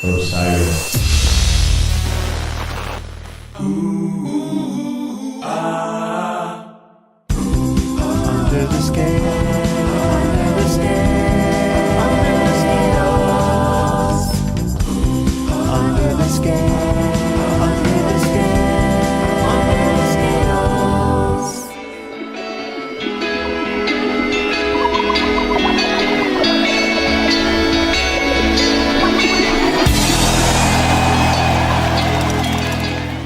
Under the scale, under the scale, under the scales. Under the scale, under the scale, under the scales.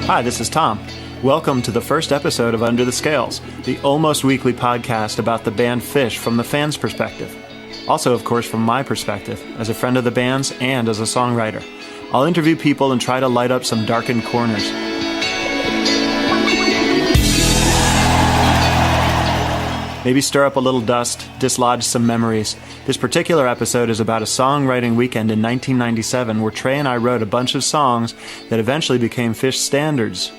Hi, this is Tom. Welcome to the first episode of Under the Scales, the almost weekly podcast about the band Phish from the fans' perspective. Also, of course, from my perspective, as a friend of the band's and as a songwriter. I'll interview people and try to light up some darkened corners. Maybe stir up a little dust, dislodge some memories. This particular episode is about a songwriting weekend in 1997 where Trey and I wrote a bunch of songs that eventually became Phish standards.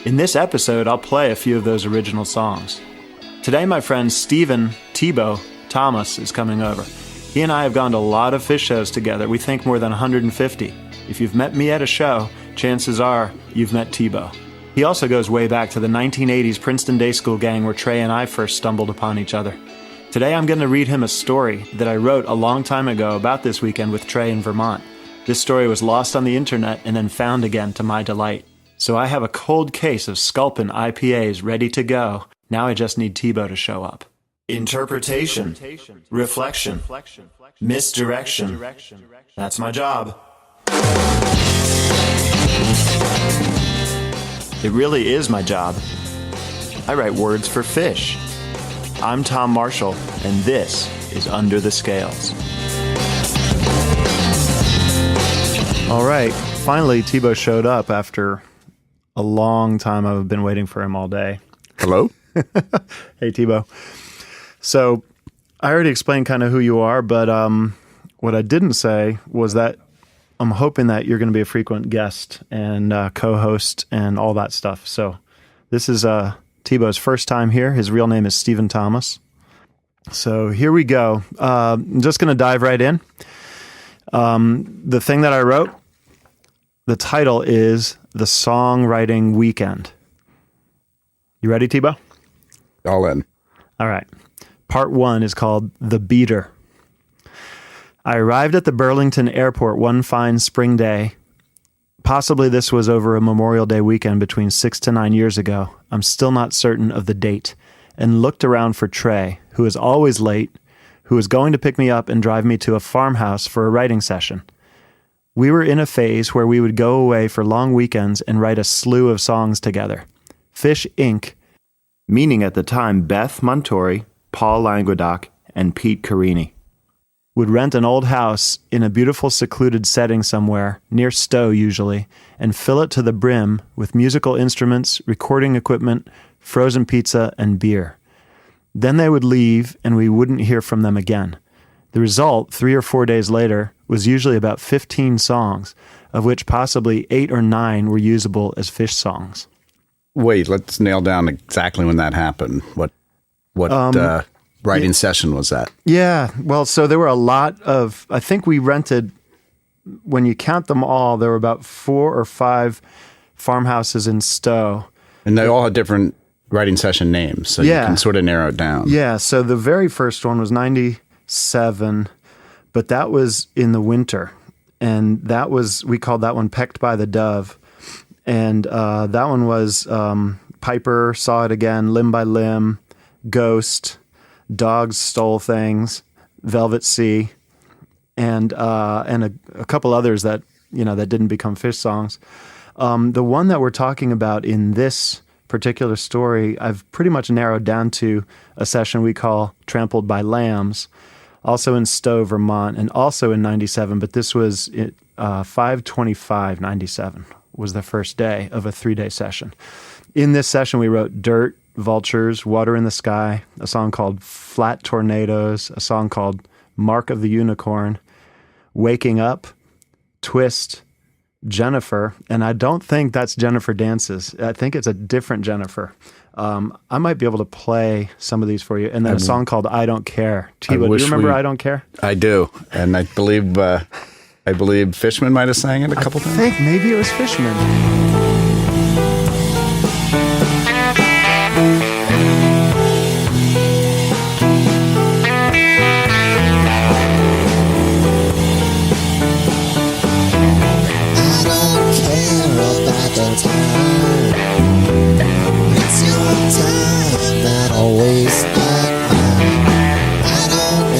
In this episode, I'll play a few of those original songs. Today, my friend Stephen Thibault Thomas is coming over. He and I have gone to a lot of Phish shows together. We think more than 150. If you've met me at a show, chances are you've met Thibault. He also goes way back to the 1980s Princeton Day School gang where Trey and I first stumbled upon each other. Today, I'm going to read him a story that I wrote a long time ago about this weekend with Trey in Vermont. This story was lost on the internet and then found again to my delight. So I have a cold case of Sculpin IPAs ready to go. Now I just need Thibault to show up. Interpretation, reflection, misdirection. That's my job. It really is my job. I write words for Phish. I'm Tom Marshall, and this is Under the Scales. All right, finally Thibault showed up after a long time. I've been waiting for him all day. Hello? Hey, Thibault. So I already explained kind of who you are, but what I didn't say was that I'm hoping that you're going to be a frequent guest and co-host and all that stuff. So this is Thibault's first time here. His real name is Stephen Thomas. So here we go. I'm just going to dive right in. The thing that I wrote, the title is The Songwriting Weekend. You ready, Thibault? All in. All right. Part 1 is called The Beater. I arrived at the Burlington airport one fine spring day. Possibly this was over a Memorial Day weekend between 6 to 9 years ago. I'm still not certain of the date. And looked around for Trey, who is always late, who was going to pick me up and drive me to a farmhouse for a writing session. We were in a phase where we would go away for long weekends and write a slew of songs together. Phish Inc., meaning at the time Beth Montori, Paul Languedoc, and Pete Carini, would rent an old house in a beautiful secluded setting somewhere, near Stowe usually, and fill it to the brim with musical instruments, recording equipment, frozen pizza, and beer. Then they would leave and we wouldn't hear from them again. The result, 3 or 4 days later, was usually about 15 songs, of which possibly 8 or 9 were usable as Phish songs. Wait, let's nail down exactly when that happened. What writing session was that? Yeah, well, so there were a lot of, I think we rented, when you count them all, there were about 4 or 5 farmhouses in Stowe. And they all had different writing session names, so you can sort of narrow it down. Yeah, so the very first one was 97, but that was in the winter. And that was, we called that one Pecked by the Dove. And that one was Piper Saw It Again, Limb by Limb, Ghost, Dogs Stole Things, Velvet Sea, and a couple others that that didn't become Phish songs. The one that we're talking about in this particular story, I've pretty much narrowed down to a session we call Trampled by Lambs, also in Stowe, Vermont, and also in 97, but this was 5/25/97 was the first day of a 3-day session. In this session, we wrote Dirt, Vultures, Water in the Sky, a song called Flat Tornadoes, a song called Mark of the Unicorn, Waking Up, Twist, Jennifer, and I don't think that's Jennifer Dances. I think it's a different Jennifer. I might be able to play some of these for you. And then a song called I Don't Care. Thibault, do you remember I Don't Care? I do. And I believe I believe Fishman might have sang it a couple I times. think maybe it was Fishman.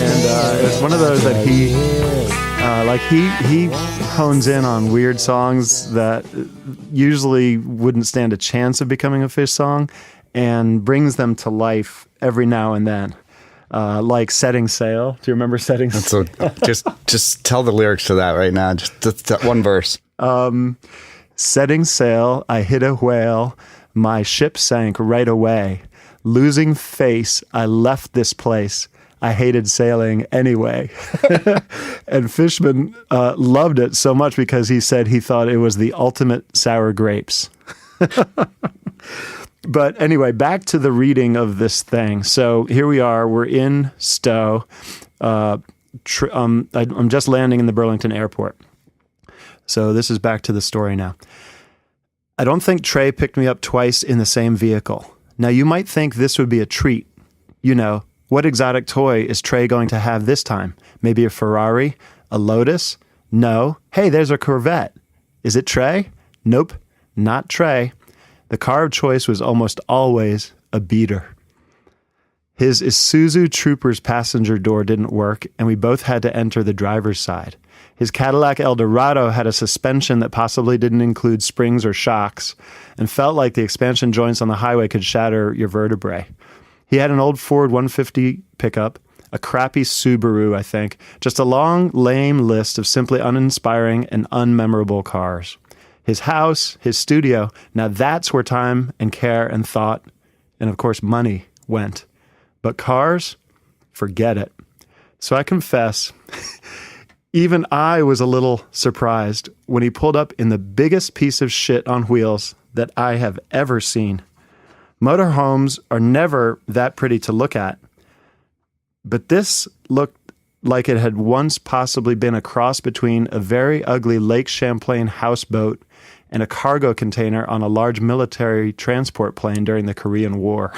And it was one of those that he hones in on weird songs that usually wouldn't stand a chance of becoming a Phish song, and brings them to life every now and then. Like Setting Sail. Do you remember Setting Sail? Just tell the lyrics to that right now. Just that one verse. Setting sail, I hit a whale. My ship sank right away. Losing face, I left this place. I hated sailing anyway. And Fishman loved it so much because he said he thought it was the ultimate sour grapes. But anyway, back to the reading of this thing. So here we are. We're in Stowe. I'm just landing in the Burlington airport. So this is back to the story now. I don't think Trey picked me up twice in the same vehicle. Now, you might think this would be a treat. You know, what exotic toy is Trey going to have this time? Maybe a Ferrari? A Lotus? No. Hey, there's a Corvette. Is it Trey? Nope, not Trey. The car of choice was almost always a beater. His Isuzu Trooper's passenger door didn't work, and we both had to enter the driver's side. His Cadillac Eldorado had a suspension that possibly didn't include springs or shocks, and felt like the expansion joints on the highway could shatter your vertebrae. He had an old Ford 150 pickup, a crappy Subaru, I think, just a long, lame list of simply uninspiring and unmemorable cars. His house, his studio, now that's where time and care and thought, and of course money, went. But cars? Forget it. So I confess, even I was a little surprised when he pulled up in the biggest piece of shit on wheels that I have ever seen. Motorhomes are never that pretty to look at, but this looked like it had once possibly been a cross between a very ugly Lake Champlain houseboat and a cargo container on a large military transport plane during the Korean War.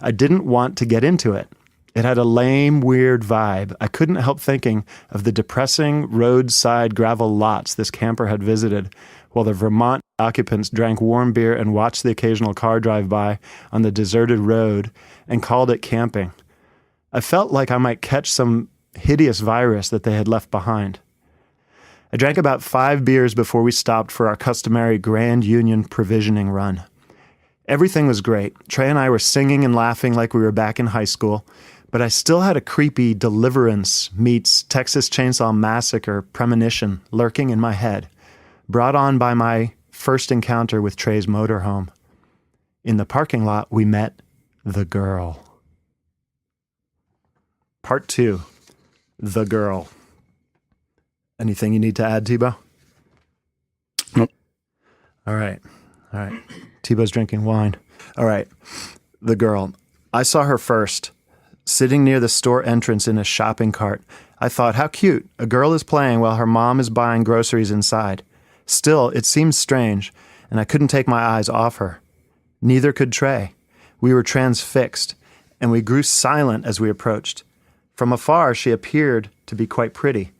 I didn't want to get into it. It had a lame, weird vibe. I couldn't help thinking of the depressing roadside gravel lots this camper had visited, while the Vermont occupants drank warm beer and watched the occasional car drive by on the deserted road and called it camping. I felt like I might catch some hideous virus that they had left behind. I drank about 5 beers before we stopped for our customary Grand Union provisioning run. Everything was great. Trey and I were singing and laughing like we were back in high school, but I still had a creepy Deliverance meets Texas Chainsaw Massacre premonition lurking in my head, brought on by my first encounter with Trey's motorhome. In the parking lot, we met the girl. Part 2, the girl. Anything you need to add, Tebow? Nope. All right. Tebow's drinking wine. All right. The girl. I saw her first, sitting near the store entrance in a shopping cart. I thought, how cute. A girl is playing while her mom is buying groceries inside. Still, it seemed strange, and I couldn't take my eyes off her. Neither could Trey. We were transfixed, and we grew silent as we approached. From afar, she appeared to be quite pretty.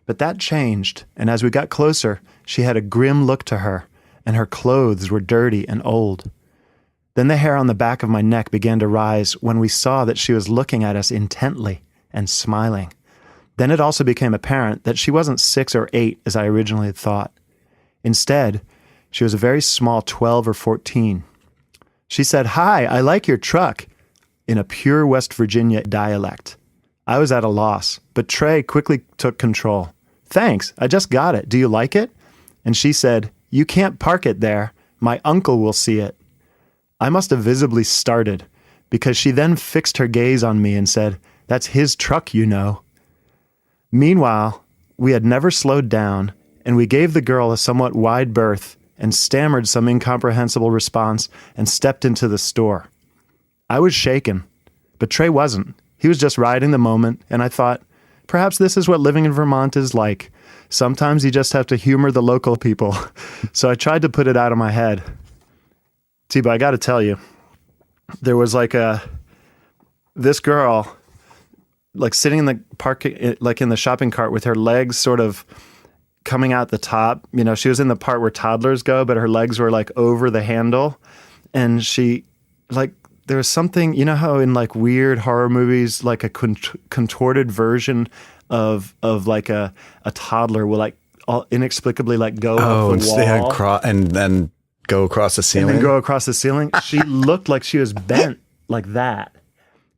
But that changed, and as we got closer, she had a grim look to her, and her clothes were dirty and old. Then the hair on the back of my neck began to rise when we saw that she was looking at us intently and smiling. Then it also became apparent that she wasn't 6 or 8 as I originally had thought. Instead, she was a very small 12 or 14. She said, "Hi, I like your truck," in a pure West Virginia dialect. I was at a loss, but Trey quickly took control. "Thanks, I just got it. Do you like it?" And she said, "You can't park it there. My uncle will see it." I must have visibly started, because she then fixed her gaze on me and said, "That's his truck, you know." Meanwhile, we had never slowed down, and we gave the girl a somewhat wide berth and stammered some incomprehensible response and stepped into the store. I was shaken, but Trey wasn't. He was just riding the moment, and I thought, perhaps this is what living in Vermont is like. sometimes you just have to humor the local people. So I tried to put it out of my head. T-Bo, I got to tell you, there was like this girl like sitting in the park, like in the shopping cart with her legs sort of coming out the top. You know, she was in the part where toddlers go, but her legs were like over the handle. And she like, there was something, you know how in like weird horror movies, like a contorted version of like a toddler will like inexplicably like go up the wall. And then go across the ceiling? And then go across the ceiling. She looked like she was bent like that.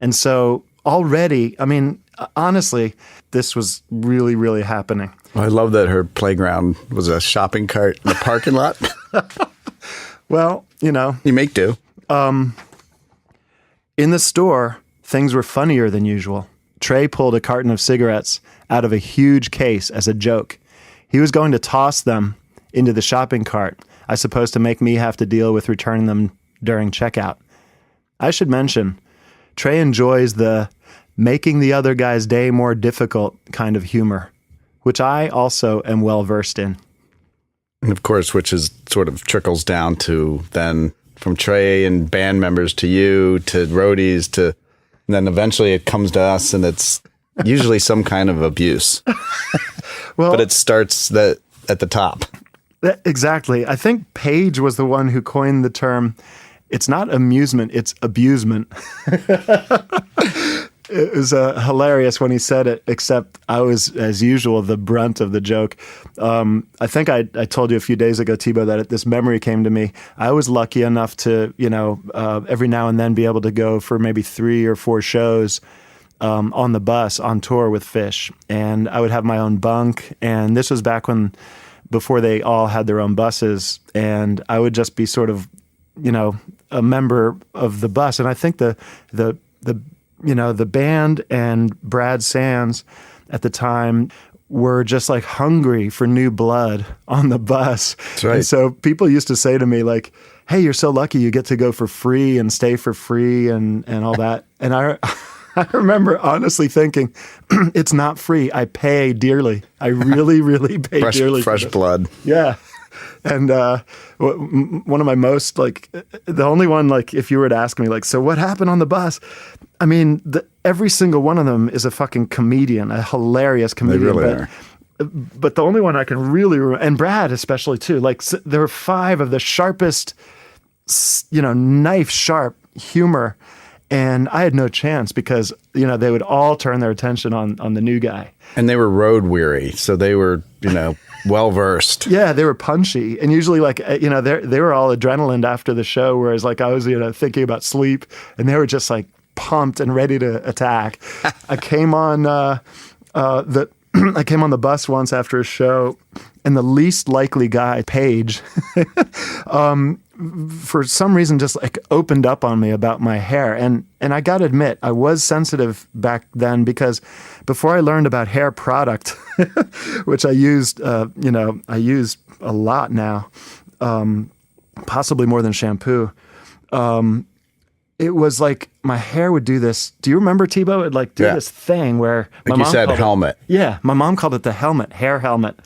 And so already, I mean, honestly, this was really, really happening. I love that her playground was a shopping cart in the parking lot. Well, you know. You make do. In the store, things were funnier than usual. Trey pulled a carton of cigarettes out of a huge case as a joke. He was going to toss them into the shopping cart, I suppose to make me have to deal with returning them during checkout. I should mention, Trey enjoys the making the other guy's day more difficult kind of humor, which I also am well versed in. And of course, which is sort of trickles down to then from Trey and band members to you to roadies to, and then eventually it comes to us and it's usually some kind of abuse. Well, but it starts at the top. Exactly. I think Page was the one who coined the term. It's not amusement, it's abusement. It was hilarious when he said it, except I was, as usual, the brunt of the joke. I think I told you a few days ago, T-Bo, that this memory came to me. I was lucky enough to, every now and then be able to go for maybe 3 or 4 shows on the bus on tour with Phish. And I would have my own bunk. And this was back before they all had their own buses. And I would just be sort of, a member of the bus. And I think the band and Brad Sands at the time were just like hungry for new blood on the bus. That's right. And so people used to say to me like, hey, you're so lucky you get to go for free and stay for free and all that. And I remember honestly thinking, it's not free. I pay dearly. I really, really pay dearly. Fresh blood. Yeah. And one of my most, the only one, if you were to ask me, so what happened on the bus? I mean, every single one of them is a fucking comedian, a hilarious comedian. They really are. But the only one I can really remember, and Brad especially too, there were 5 of the sharpest, knife sharp humor. And I had no chance because, they would all turn their attention on the new guy. And they were road weary. So they were, well versed. Yeah, they were punchy. And usually they were all adrenaline after the show, whereas I was, thinking about sleep and they were just pumped and ready to attack. I came on I came on the bus once after a show and the least likely guy, Page, for some reason just opened up on me about my hair. And I got to admit, I was sensitive back then because before I learned about hair product, which I used, I use a lot now, possibly more than shampoo. It was my hair would do this. Do you remember, T-Bo? It would do this thing where my mom said helmet. My mom called it the hair helmet.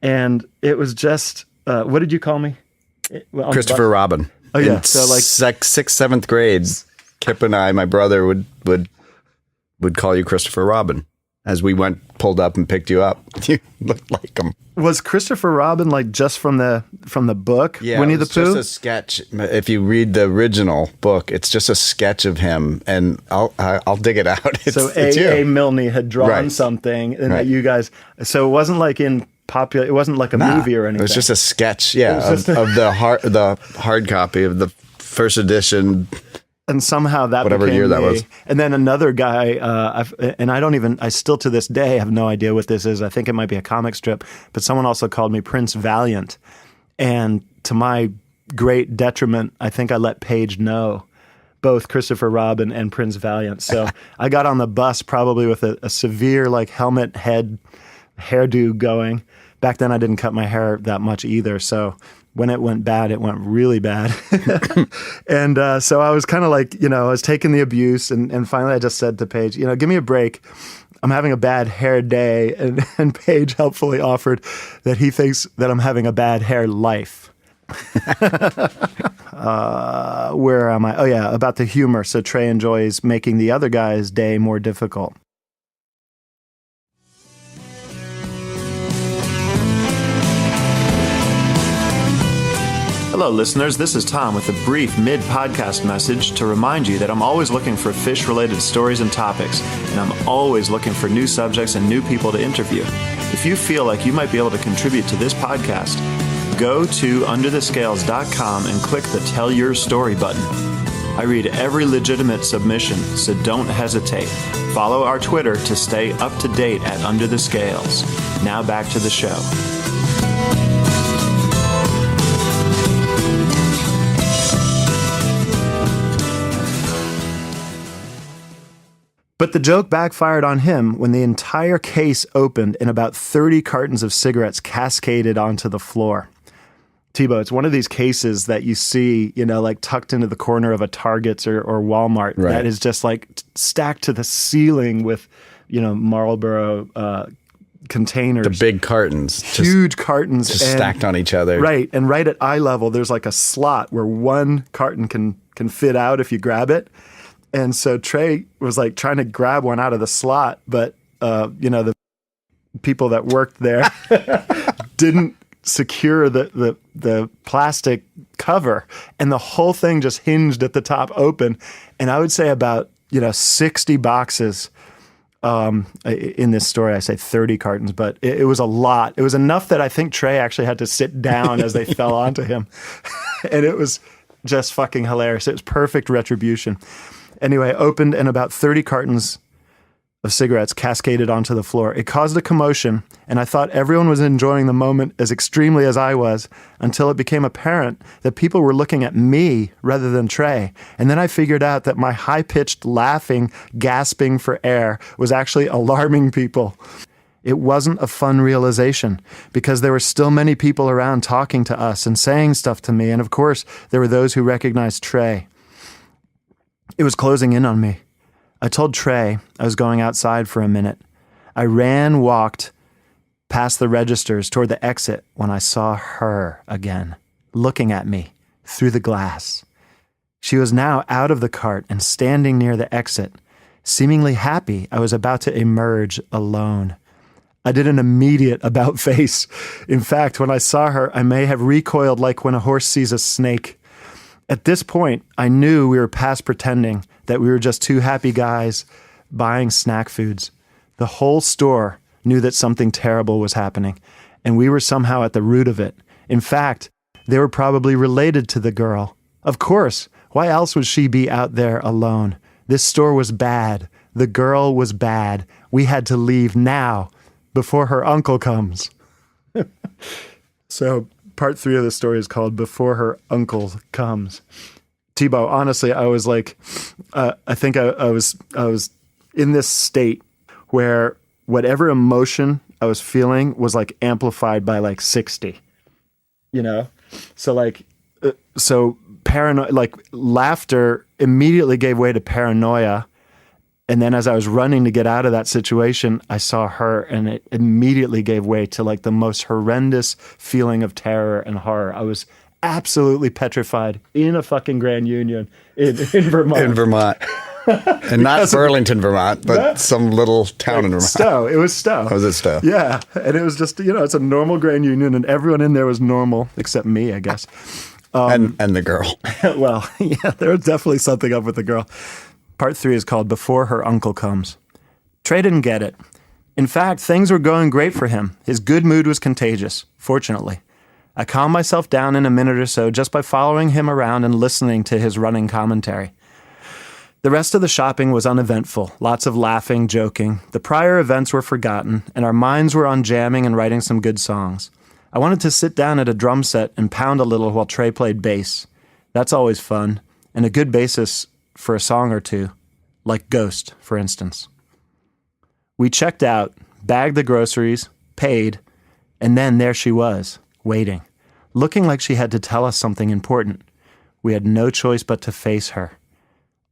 And it was just, what did you call me? Christopher Robin. Oh yeah. In 6th, 7th grade, Kip and I, my brother would call you Christopher Robin as we pulled up and picked you up. You looked like him. Was Christopher Robin just from the book? Yeah, Winnie the Pooh? Just a sketch. If you read the original book, it's just a sketch of him, and I'll dig it out. So A. Milne had drawn something, and that you guys. So it wasn't in popular. It wasn't a movie or anything. It was just a sketch. Yeah, of the hard copy of the first edition. And somehow that whatever became year that was. And then another guy, I still to this day have no idea what this is. I think it might be a comic strip, but someone also called me Prince Valiant. And to my great detriment, I think I let Page know both Christopher Robin and Prince Valiant. So I got on the bus probably with a severe helmet head hairdo going Back then I didn't cut my hair that much either. So when it went bad, it went really bad. And so I was kind of like, I was taking the abuse. And finally I just said to Paige, give me a break. I'm having a bad hair day. And Paige helpfully offered that he thinks that I'm having a bad hair life. Where am I? Oh, yeah, about the humor. So Trey enjoys making the other guy's day more difficult. Hello, listeners. This is Tom with a brief mid-podcast message to remind you that I'm always looking for Phish-related stories and topics, and I'm always looking for new subjects and new people to interview. If you feel like you might be able to contribute to this podcast, go to underthescales.com and click the Tell Your Story button. I read every legitimate submission, so don't hesitate. Follow our Twitter to stay up to date at Under the Scales. Now back to the show. But the joke backfired on him when the entire case opened and about 30 cartons of cigarettes cascaded onto the floor. T-Bo, it's one of these cases that you see, like tucked into the corner of a Target's or Walmart, right, that is just like stacked to the ceiling with, Marlboro containers. The big cartons. Huge cartons. Just stacked on each other. Right. And right at eye level, there's like a slot where one carton can fit out if you grab it. And so Trey was like trying to grab one out of the slot, but, the people that worked there didn't secure the plastic cover, and the whole thing just hinged at the top open. And I would say about 60 boxes in this story. I say 30 cartons, but it was a lot. It was enough that I think Trey actually had to sit down as they fell onto him. And it was just fucking hilarious. It was perfect retribution. Anyway, opened and about 30 cartons of cigarettes cascaded onto the floor. It caused a commotion, and I thought everyone was enjoying the moment as extremely as I was, until it became apparent that people were looking at me rather than Trey. And then I figured out that my high-pitched laughing, gasping for air was actually alarming people. It wasn't a fun realization, because there were still many people around talking to us and saying stuff to me, and of course, there were those who recognized Trey. It was closing in on me. I told Trey I was going outside for a minute. I walked past the registers toward the exit when I saw her again, looking at me through the glass. She was now out of the cart and standing near the exit, seemingly happy I was about to emerge alone. I did an immediate about face. In fact, when I saw her, I may have recoiled like when a horse sees a snake. At this point, I knew we were past pretending that we were just two happy guys buying snack foods. The whole store knew that something terrible was happening, and we were somehow at the root of it. In fact, they were probably related to the girl. Of course, why else would she be out there alone? This store was bad. The girl was bad. We had to leave now, before her uncle comes. So part 3 of the story is called Before Her Uncle Comes. T-Bo, honestly, I was like, I think I was in this state where whatever emotion I was feeling was like amplified by like 60, So like, like laughter immediately gave way to paranoia. And then as I was running to get out of that situation, I saw her, and it immediately gave way to like the most horrendous feeling of terror and horror. I was absolutely petrified in a fucking Grand Union in Vermont. In Vermont. And not Burlington, Vermont, but some little town in Vermont. Stowe. It was Stowe. Oh, was it Stowe? Yeah. And it was just, it's a normal Grand Union, and everyone in there was normal, except me, I guess. And the girl. Well, yeah, there was definitely something up with the girl. Part 3 is called Before Her Uncle Comes. Trey didn't get it. In fact, things were going great for him. His good mood was contagious, fortunately. I calmed myself down in a minute or so just by following him around and listening to his running commentary. The rest of the shopping was uneventful, lots of laughing, joking. The prior events were forgotten, and our minds were on jamming and writing some good songs. I wanted to sit down at a drum set and pound a little while Trey played bass. That's always fun, and a good bassist for a song or two, like Ghost, for instance. We checked out, bagged the groceries, paid, And then there she was, waiting, looking like she had to tell us something important. We had no choice but to face her.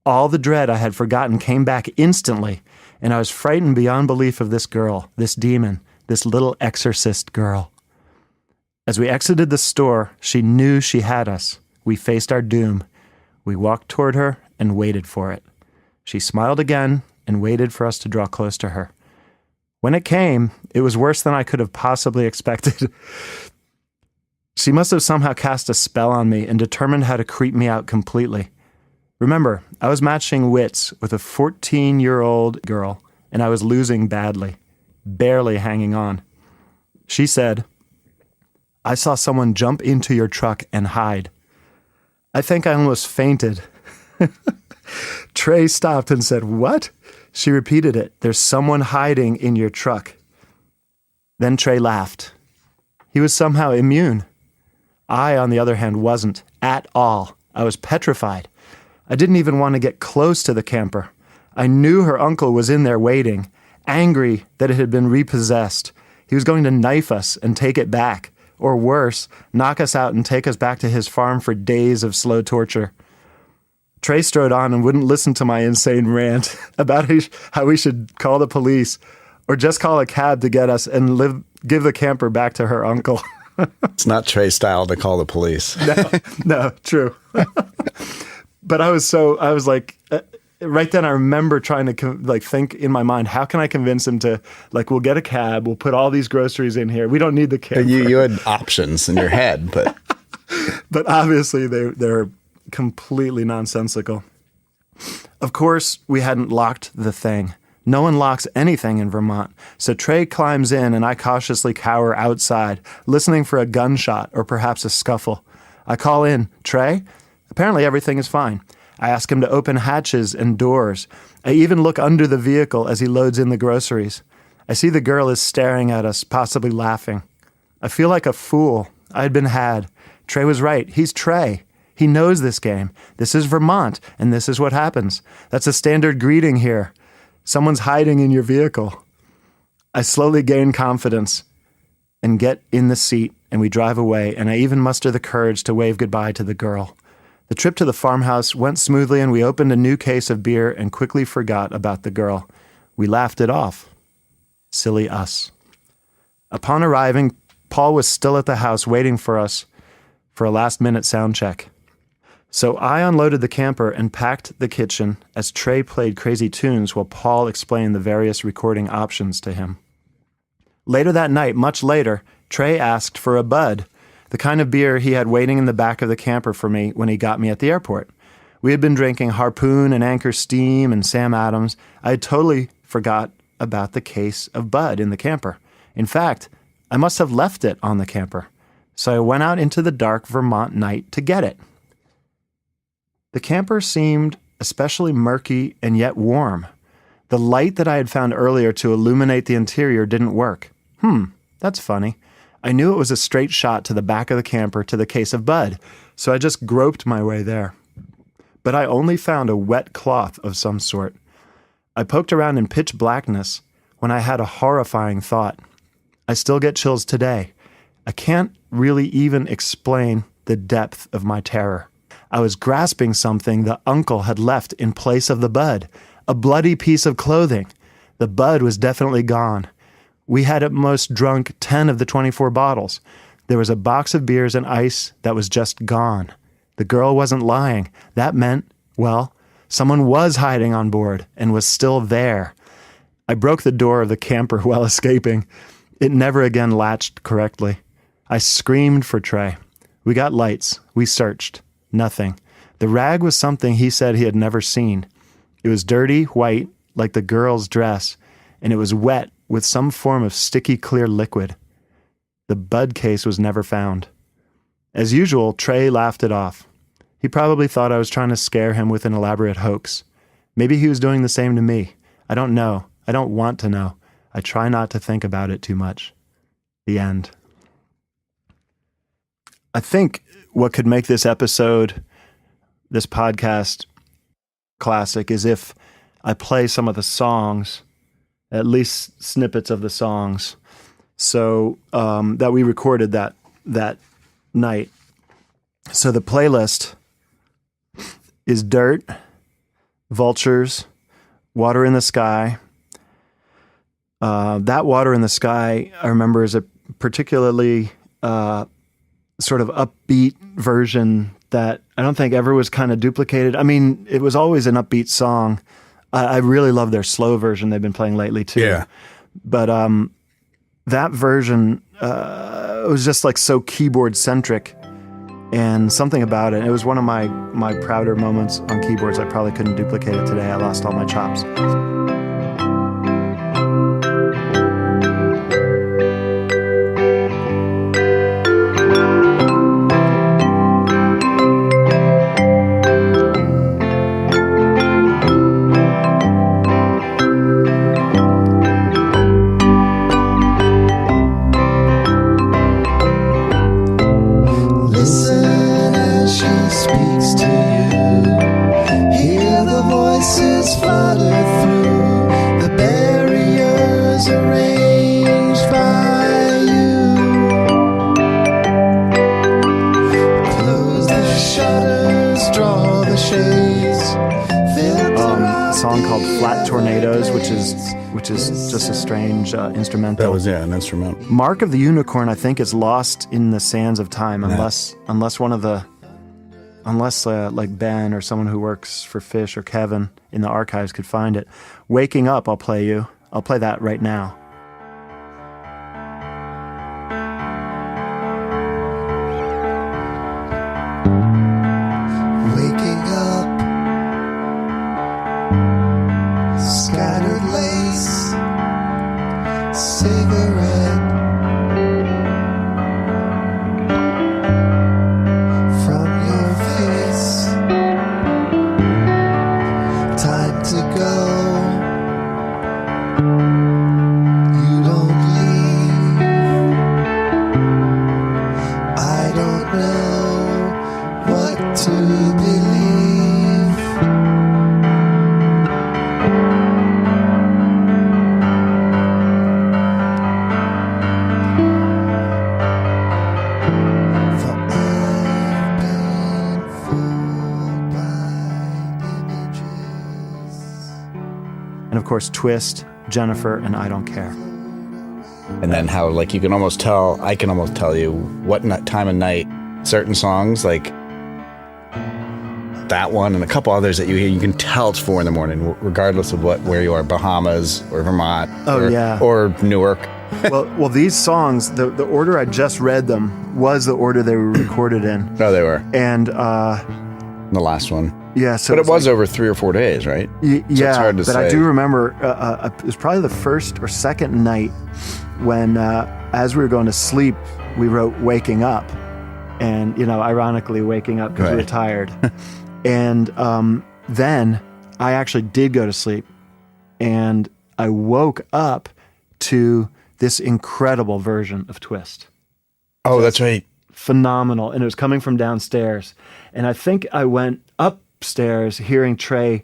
All the dread I had forgotten came back instantly, and I was frightened beyond belief of this girl, this demon, this little exorcist girl. As we exited the store, she knew she had us. We faced our doom. We walked toward her and waited for it. She smiled again and waited for us to draw close to her. When it came, it was worse than I could have possibly expected. She must have somehow cast a spell on me and determined how to creep me out completely. Remember, I was matching wits with a 14-year-old girl, and I was losing badly, barely hanging on. She said, "I saw someone jump into your truck and hide." I think I almost fainted. Trey stopped and said, "What?" She repeated it. "There's someone hiding in your truck." Then Trey laughed. He was somehow immune. I, on the other hand, wasn't at all. I was petrified. I didn't even want to get close to the camper. I knew her uncle was in there waiting, angry that it had been repossessed. He was going to knife us and take it back, or worse, knock us out and take us back to his farm for days of slow torture. Trey strode on and wouldn't listen to my insane rant about how we should call the police or just call a cab to get us and give the camper back to her uncle. It's not Trey style to call the police. No, true. But I was like, right then I remember trying to think in my mind, how can I convince him to, we'll get a cab, we'll put all these groceries in here. We don't need the camper. You had options in your head, but... But obviously they're completely nonsensical. Of course, we hadn't locked the thing. No one locks anything in Vermont. So Trey climbs in and I cautiously cower outside, listening for a gunshot or perhaps a scuffle. I call in, "Trey?" Apparently everything is fine. I ask him to open hatches and doors. I even look under the vehicle as he loads in the groceries. I see the girl is staring at us, possibly laughing. I feel like a fool. I had been had. Trey was right. He's Trey. He knows this game. This is Vermont, and this is what happens. That's a standard greeting here. Someone's hiding in your vehicle. I slowly gain confidence and get in the seat, and we drive away, and I even muster the courage to wave goodbye to the girl. The trip to the farmhouse went smoothly, and we opened a new case of beer and quickly forgot about the girl. We laughed it off. Silly us. Upon arriving, Paul was still at the house waiting for us for a last-minute sound check. So I unloaded the camper and packed the kitchen as Trey played crazy tunes while Paul explained the various recording options to him. Later that night, much later, Trey asked for a Bud, the kind of beer he had waiting in the back of the camper for me when he got me at the airport. We had been drinking Harpoon and Anchor Steam and Sam Adams. I had totally forgot about the case of Bud in the camper. In fact, I must have left it on the camper. So I went out into the dark Vermont night to get it. The camper seemed especially murky and yet warm. The light that I had found earlier to illuminate the interior didn't work. That's funny. I knew it was a straight shot to the back of the camper to the case of Bud, so I just groped my way there. But I only found a wet cloth of some sort. I poked around in pitch blackness when I had a horrifying thought. I still get chills today. I can't really even explain the depth of my terror. I was grasping something the uncle had left in place of the Bud, a bloody piece of clothing. The Bud was definitely gone. We had at most drunk 10 of the 24 bottles. There was a box of beers and ice that was just gone. The girl wasn't lying. That meant, well, someone was hiding on board and was still there. I broke the door of the camper while escaping. It never again latched correctly. I screamed for Trey. We got lights. We searched. Nothing. The rag was something he said he had never seen. It was dirty, white, like the girl's dress, and it was wet with some form of sticky, clear liquid. The Bud case was never found. As usual, Trey laughed it off. He probably thought I was trying to scare him with an elaborate hoax. Maybe he was doing the same to me. I don't know. I don't want to know. I try not to think about it too much. The end. I think what could make this episode, this podcast, classic is if I play some of the songs, at least snippets of the songs. So that we recorded that night. So the playlist is Dirt, Vultures, Water in the Sky. That Water in the Sky, I remember, is a particularly sort of upbeat version that I don't think ever was kind of duplicated. I mean, it was always an upbeat song. I really love their slow version they've been playing lately too. Yeah. But that version was just like so keyboard centric, and something about it. It was one of my prouder moments on keyboards. I probably couldn't duplicate it today. I lost all my chops. Which is just a strange instrumental. That was an instrumental. Mark of the Unicorn, I think, is lost in the sands of time, unless like Ben or someone who works for Phish or Kevin in the archives could find it. Waking Up, I'll play you. I'll play that right now. And of course, Twist, Jennifer, and I Don't Care. And then how, like, I can almost tell you what time of night certain songs, like that one and a couple others that you hear, you can tell it's 4 a.m, regardless of where you are, Bahamas or Vermont or Newark. well, these songs, the order I just read them was the order they were recorded in. No, they were. And the last one. Yeah, so but it was like, over 3 or 4 days, right? Yeah, so it's hard to say. I do remember it was probably the first or second night when, as we were going to sleep, we wrote "Waking Up," and ironically, waking up because we were tired. And then I actually did go to sleep, and I woke up to this incredible version of Twist. Oh, that's right. Phenomenal, and it was coming from downstairs, and I think I went upstairs hearing Trey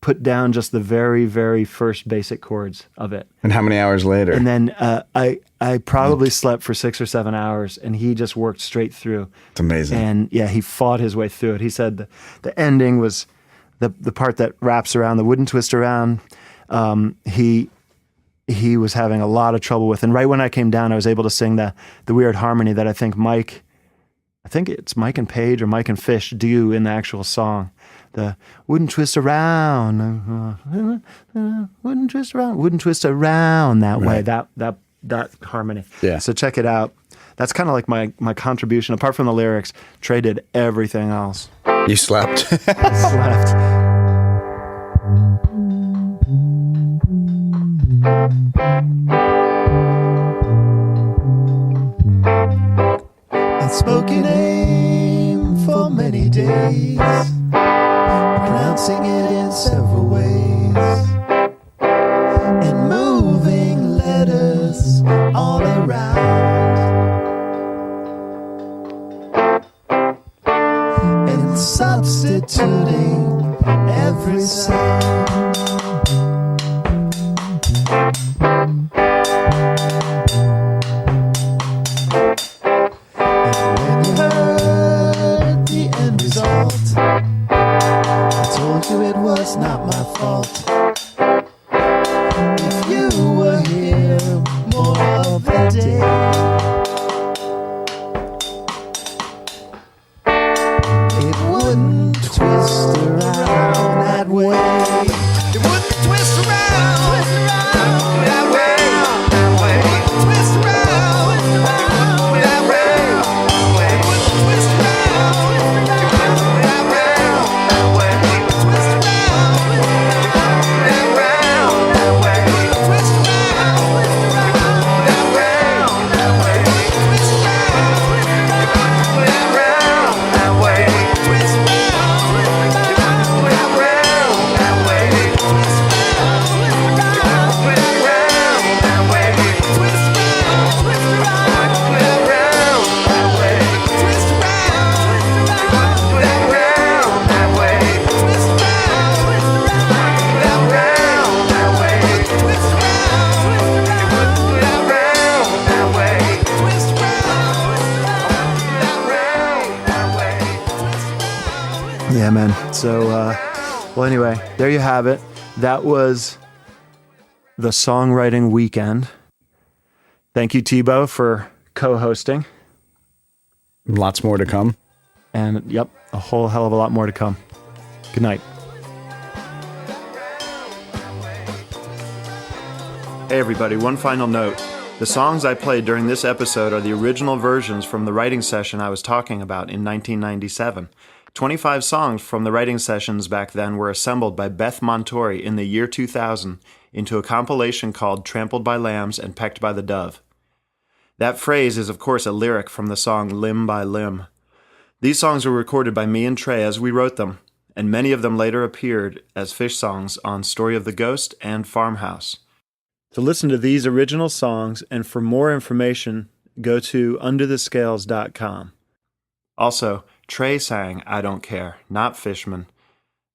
put down just the very, very first basic chords of it. And how many hours later? And then I probably slept for 6 or 7 hours, and he just worked straight through. It's amazing. And yeah, he fought his way through it. He said the ending was the part that wraps around, the wouldn't twist around. He was having a lot of trouble with. And right when I came down, I was able to sing the weird harmony that I think it's Mike and Page or Mike and Phish do in the actual song. The wouldn't twist around, wouldn't twist around that way, that harmony. Yeah. So check it out. That's kind of like my contribution. Apart from the lyrics, Trey did everything else. You slept. Slept. Unspoken name for many days, pronouncing it in several ways, and moving letters all around, and substituting every sound. Yeah, man. So, well, anyway, there you have it. That was the Songwriting Weekend. Thank you, Tebow, for co-hosting. Lots more to come. And, yep, a whole hell of a lot more to come. Good night. Hey, everybody, one final note. The songs I played during this episode are the original versions from the writing session I was talking about in 1997. 25 songs from the writing sessions back then were assembled by Beth Montori in the year 2000 into a compilation called Trampled by Lambs and Pecked by the Dove. That phrase is, of course, a lyric from the song Limb by Limb. These songs were recorded by me and Trey as we wrote them, and many of them later appeared as Phish songs on Story of the Ghost and Farmhouse. To listen to these original songs and for more information, go to underthescales.com. Also, Trey sang I Don't Care, Not Fishman,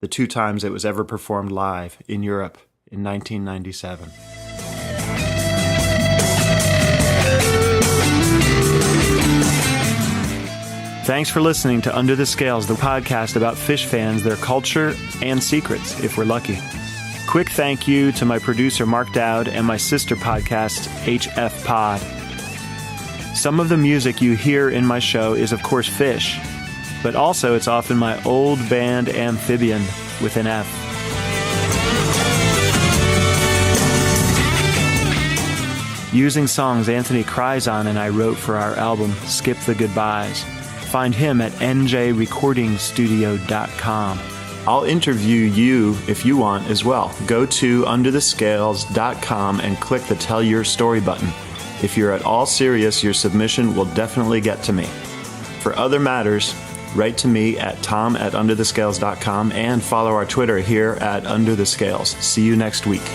the 2 times it was ever performed live in Europe in 1997. Thanks for listening to Under the Scales, the podcast about Phish fans, their culture, and secrets, if we're lucky. Quick thank you to my producer, Mark Dowd, and my sister podcast, HF Pod. Some of the music you hear in my show is, of course, Phish, but also it's often my old band Amphibian with an F. Using songs Anthony Crizon and I wrote for our album, Skip the Goodbyes. Find him at njrecordingstudio.com. I'll interview you if you want as well. Go to underthescales.com and click the Tell Your Story button. If you're at all serious, your submission will definitely get to me. For other matters, write to me at tom@underthescales.com and follow our Twitter here at underthescales. See you next week.